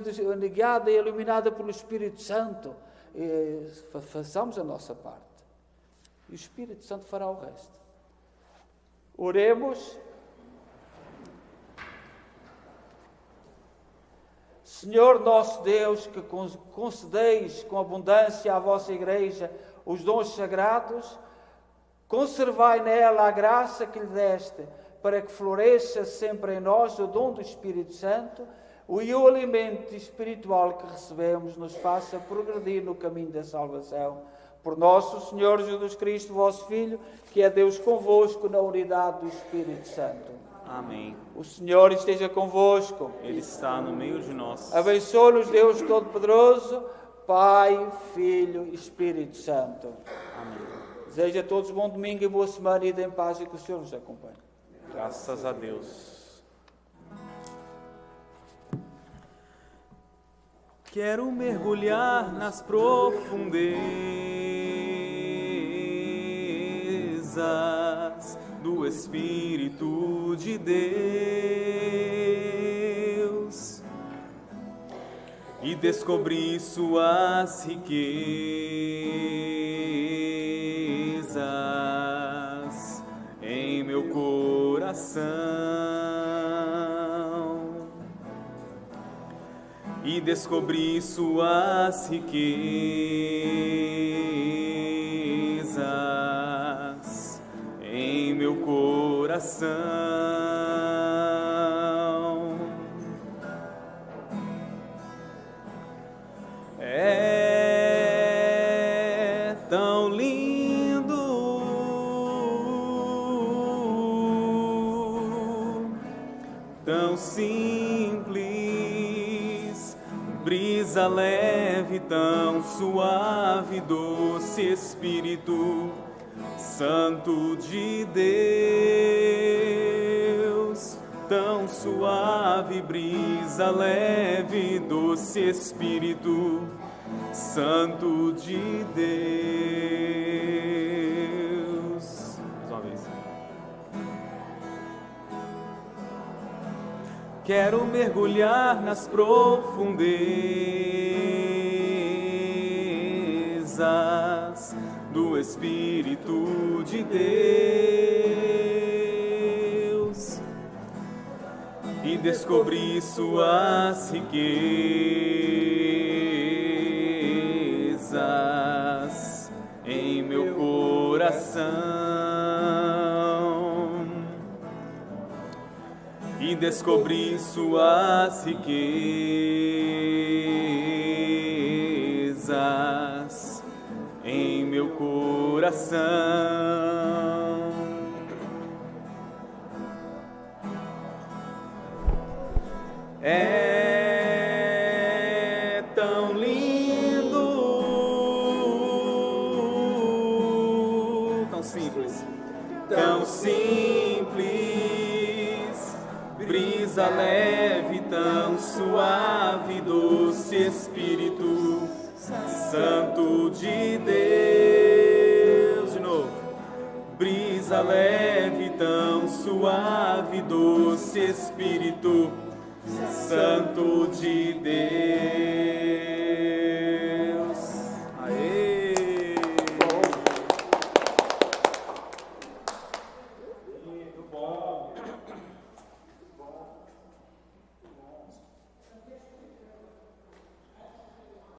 guiada e iluminada pelo Espírito Santo. E façamos a nossa parte. E o Espírito Santo fará o resto. Oremos. Senhor nosso Deus, que concedeis com abundância à vossa Igreja os dons sagrados, conservai nela a graça que lhe deste, para que floresça sempre em nós o dom do Espírito Santo e o alimento espiritual que recebemos nos faça progredir no caminho da salvação. Por nosso Senhor Jesus Cristo, vosso Filho, que é Deus convosco na unidade do Espírito Santo. Amém. O Senhor esteja convosco. Ele está no meio de nós. Abençoe-nos Deus Todo-Poderoso, Pai, Filho e Espírito Santo. Amém. Desejo a todos bom domingo e boa semana e em paz e que o Senhor nos acompanhe. Graças a Deus. Quero mergulhar nas profundezas do Espírito de Deus e descobrir suas riquezas em meu coração e descobrir suas riquezas em meu coração. É tão lindo, tão simples, brisa leve, tão suave, doce Espírito Santo de Deus, tão suave, brisa leve, doce Espírito Santo de Deus. Mais uma vez. Quero mergulhar nas profundezas do Espírito de Deus e descobrir suas riquezas em meu coração e descobrir suas riquezas em meu coração. É tão lindo, tão simples, brisa leve, tão suave, doce Espírito Santo de Deus. De novo. Brisa leve, tão suave, doce Espírito Santo de Deus.